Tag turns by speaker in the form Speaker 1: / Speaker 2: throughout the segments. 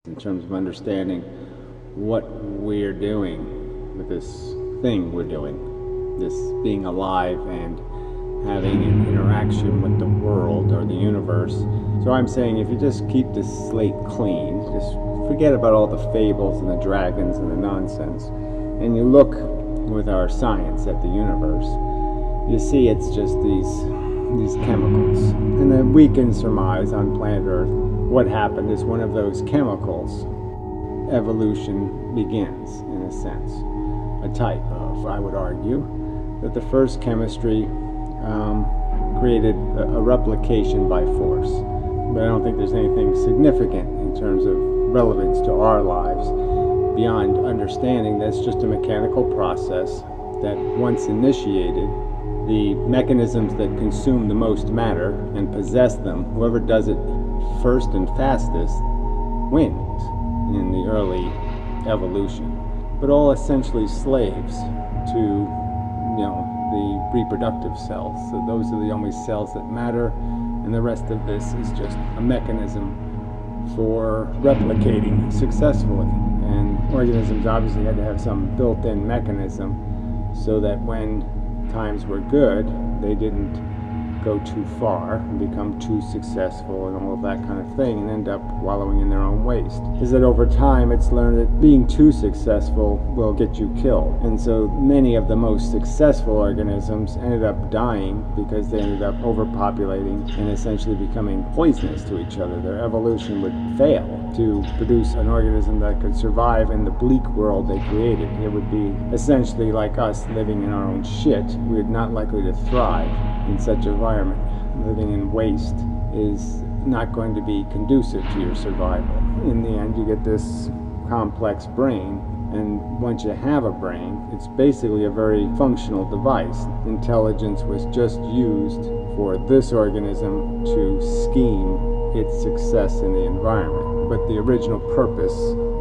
Speaker 1: in terms of understanding what we're doing with this thing we're doing, this being alive and having an interaction with the world or the universe. So I'm saying if you just keep this slate clean, just forget about all the fables and the dragons and the nonsense, and you look with our science at the universe, you see it's just these chemicals. And then we can surmise on planet Earth what happened is one of those chemicals, evolution begins, in a sense. A type of, I would argue, that the first chemistry created a replication by force. But I don't think there's anything significant in terms of relevance to our lives beyond understanding that it's just a mechanical process that once initiated, the mechanisms that consume the most matter and possess them, whoever does it first and fastest wins in the early evolution. But all essentially slaves to, the reproductive cells. So those are the only cells that matter, and the rest of this is just a mechanism for replicating successfully. And organisms obviously had to have some built-in mechanism so that when times were good, they didn't go too far and become too successful and all of that kind of thing and end up wallowing in their own waste. Is that over time it's learned that being too successful will get you killed. And so many of the most successful organisms ended up dying because they ended up overpopulating and essentially becoming poisonous to each other. Their evolution would fail to produce an organism that could survive in the bleak world they created. It would be essentially like us living in our own shit. We're not likely to thrive in such environment. Living in waste is not going to be conducive to your survival. In the end, you get this complex brain, and once you have a brain, it's basically a very functional device. Intelligence was just used for this organism to scheme its success in the environment. But the original purpose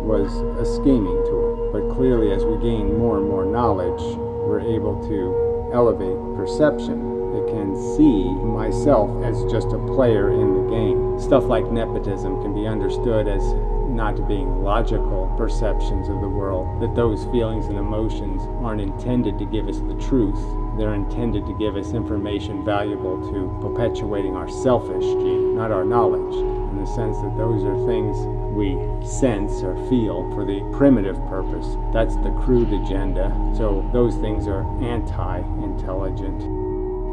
Speaker 1: was a scheming tool. But clearly, as we gain more and more knowledge, we're able to elevate perception. It can see myself as just a player in the game. Stuff like nepotism can be understood as not being logical perceptions of the world, that those feelings and emotions aren't intended to give us the truth. They're intended to give us information valuable to perpetuating our selfish gene, not our knowledge, in the sense that those are things we sense or feel for the primitive purpose. That's the crude agenda. So those things are anti-intelligent.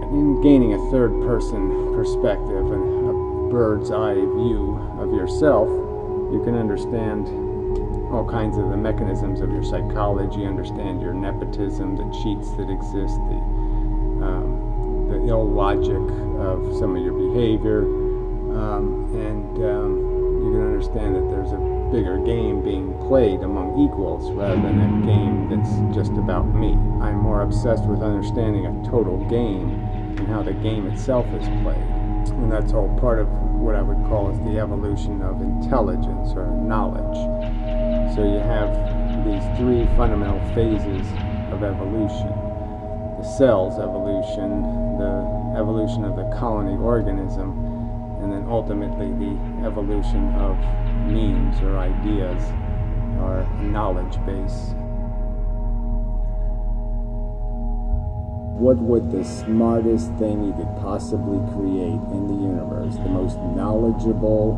Speaker 1: In gaining a third-person perspective and a bird's-eye view of yourself, you can understand all kinds of the mechanisms of your psychology, understand your nepotism, the cheats that exist, the ill logic of some of your behavior, and you can understand that there's a bigger game being played among equals rather than a game that's just about me. I'm more obsessed with understanding a total game and how the game itself is played. And that's all part of what I would call is the evolution of intelligence or knowledge. So you have these three fundamental phases of evolution. The cell's evolution, the evolution of the colony organism, and then ultimately the evolution of memes or ideas or knowledge base. What would the smartest thing you could possibly create in the universe, the most knowledgeable,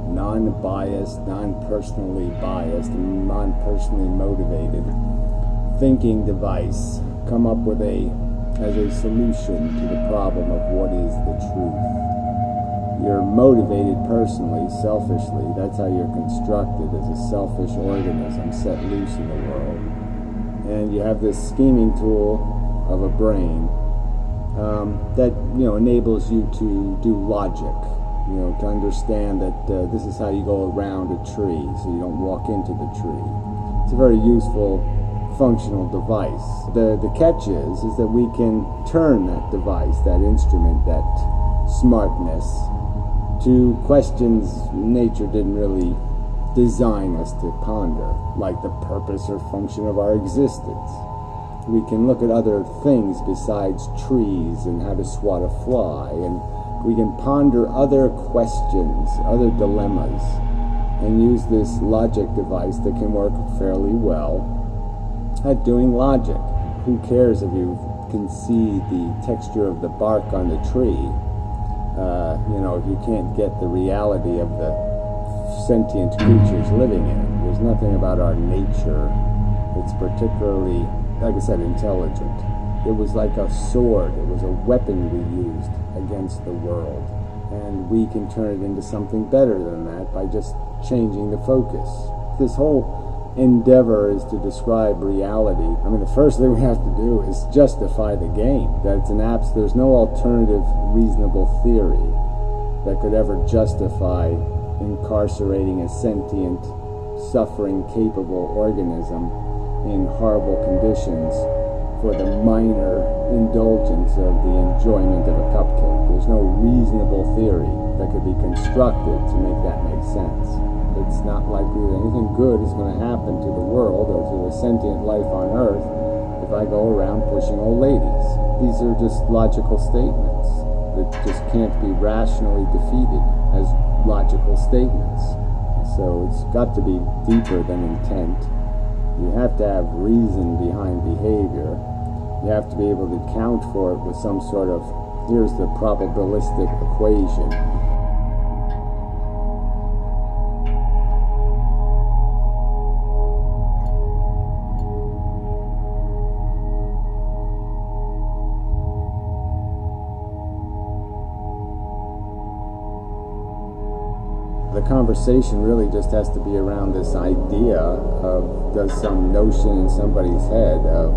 Speaker 1: non-biased, non-personally biased, non-personally motivated thinking device come up with as a solution to the problem of what is the truth? You're motivated personally, selfishly. That's how you're constructed, as a selfish organism set loose in the world. And you have this scheming tool of a brain that enables you to do logic, to understand that this is how you go around a tree so you don't walk into the tree. It's a very useful functional device. The catch is that we can turn that device, that instrument, that smartness, to questions nature didn't really design us to ponder, like the purpose or function of our existence. We can look at other things besides trees and how to swat a fly, and we can ponder other questions, other dilemmas, and use this logic device that can work fairly well at doing logic. Who cares if you can see the texture of the bark on the tree? If you can't get the reality of the sentient creatures living in it. There's nothing about our nature that's particularly, like I said, intelligent. It was like a sword. It was a weapon we used against the world. And we can turn it into something better than that by just changing the focus. This whole endeavor is to describe reality. I mean, the first thing we have to do is justify the game. That it's there's no alternative reasonable theory that could ever justify incarcerating a sentient, suffering-capable organism in horrible conditions for the minor indulgence of the enjoyment of a cupcake. There's no reasonable theory that could be constructed to make that make sense. It's not likely that anything good is going to happen to the world or to a sentient life on Earth if I go around pushing old ladies. These are just logical statements that just can't be rationally defeated as logical statements. So it's got to be deeper than intent. You have to have reason behind behavior. You have to be able to account for it with some sort of, here's the probabilistic equation. The conversation really just has to be around this idea of, does some notion in somebody's head of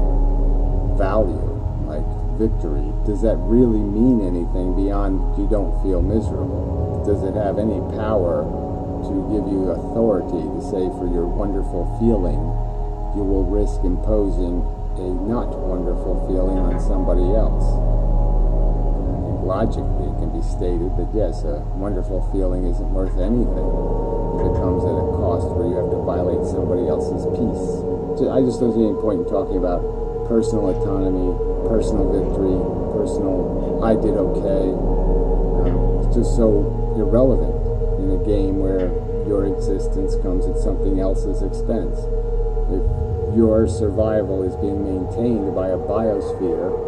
Speaker 1: value, like victory, does that really mean anything beyond you don't feel miserable? Does it have any power to give you authority to say for your wonderful feeling you will risk imposing a not wonderful feeling on somebody else? Logically, it can be stated that yes, a wonderful feeling isn't worth anything if it comes at a cost where you have to violate somebody else's peace. I just don't see any point in talking about personal autonomy, personal victory, personal I did okay. It's just so irrelevant in a game where your existence comes at something else's expense. If your survival is being maintained by a biosphere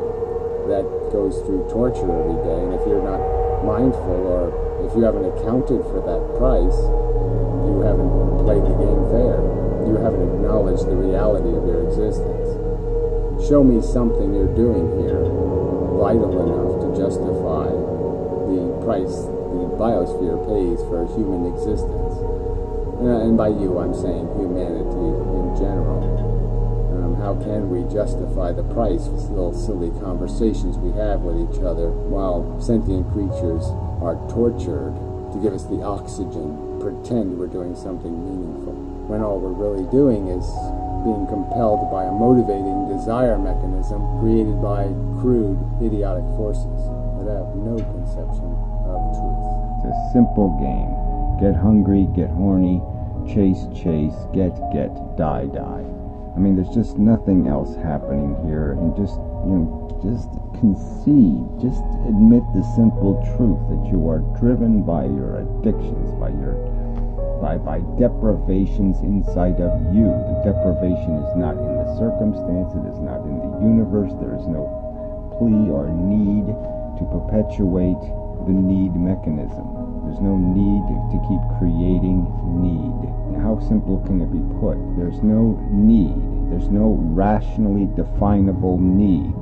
Speaker 1: that goes through torture every day, and if you're not mindful or if you haven't accounted for that price, you haven't played the game fair. You haven't acknowledged the reality of your existence. Show me something you're doing here vital enough to justify the price the biosphere pays for human existence. And by you, I'm saying humanity in general. How can we justify the price for little silly conversations we have with each other while sentient creatures are tortured to give us the oxygen, pretend we're doing something meaningful, when all we're really doing is being compelled by a motivating desire mechanism created by crude, idiotic forces that have no conception of truth.
Speaker 2: It's a simple game. Get hungry, get horny, chase, get, die. I mean, there's just nothing else happening here, and just concede, just admit the simple truth that you are driven by your addictions, by deprivations inside of you. The deprivation is not in the circumstance, it is not in the universe. There is no plea or need to perpetuate the need mechanism. There's no need to keep creating need. How simple can it be put? There's no need. There's no rationally definable need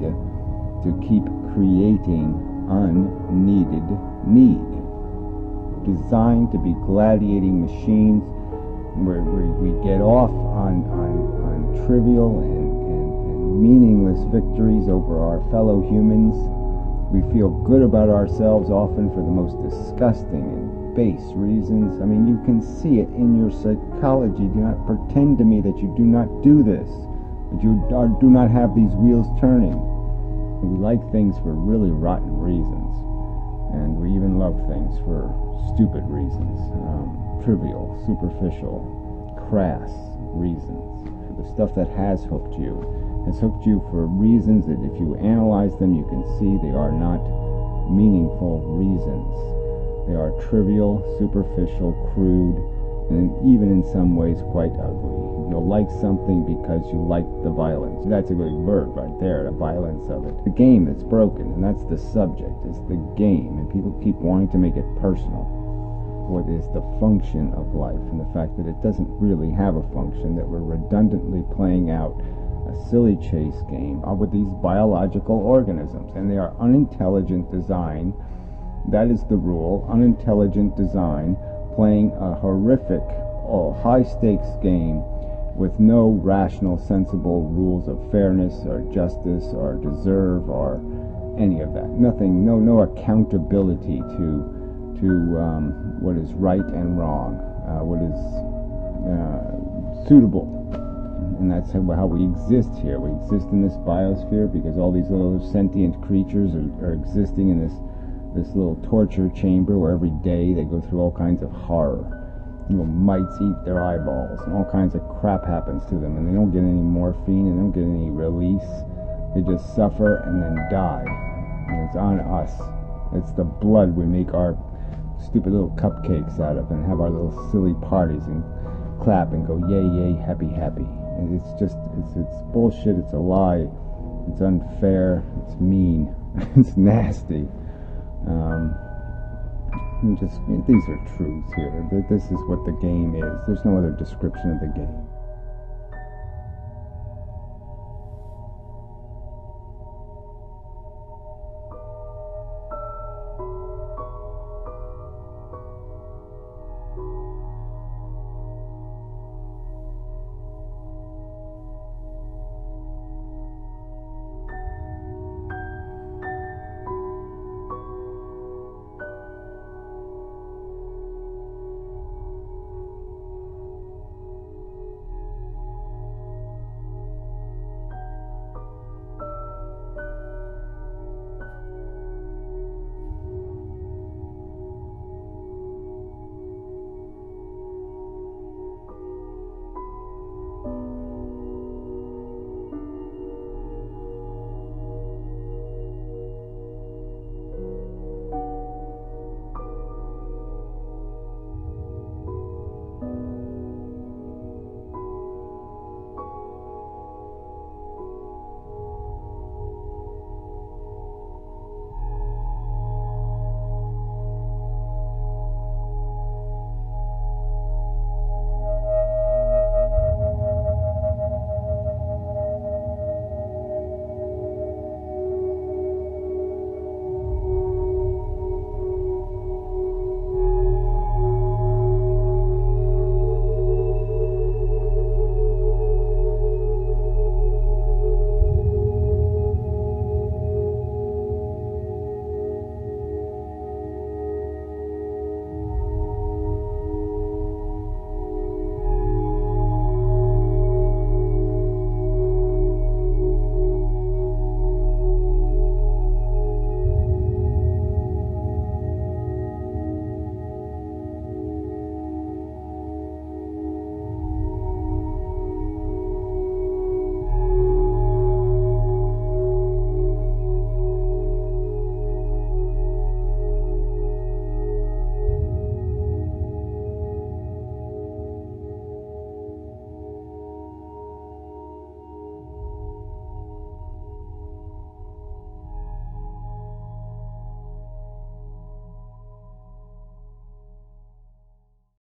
Speaker 2: to keep creating unneeded need. Designed to be gladiating machines where we get off on trivial and meaningless victories over our fellow humans. We feel good about ourselves often for the most disgusting and base reasons. I mean, you can see it in your psychology. Do not pretend to me that you do not do this, that you do not have these wheels turning. We like things for really rotten reasons, and we even love things for stupid reasons, trivial, superficial, crass reasons. The stuff that has hooked you has hooked you for reasons that if you analyze them, you can see they are not meaningful reasons. They are trivial, superficial, crude, and even in some ways quite ugly. You'll like something because you like the violence. That's a good word right there, the violence of it. The game that's broken, and that's the subject, is the game, and people keep wanting to make it personal. What is the function of life, and the fact that it doesn't really have a function, that we're redundantly playing out a silly chase game with these biological organisms, and they are unintelligent design. That is the rule. Unintelligent design, playing a horrific, high-stakes game with no rational, sensible rules of fairness or justice or deserve or any of that. Nothing, no accountability to what is right and wrong, what is suitable. And that's how we exist here. We exist in this biosphere because all these little sentient creatures are existing in this little torture chamber where every day they go through all kinds of horror. Mites eat their eyeballs, and all kinds of crap happens to them, and they don't get any morphine, and they don't get any release. They just suffer and then die. And it's on us. It's the blood we make our stupid little cupcakes out of, and have our little silly parties, and clap and go yay yay, happy happy. And it's bullshit. It's a lie. It's unfair. It's mean. It's nasty. These are truths here. This is what the game is. There's no other description of the game.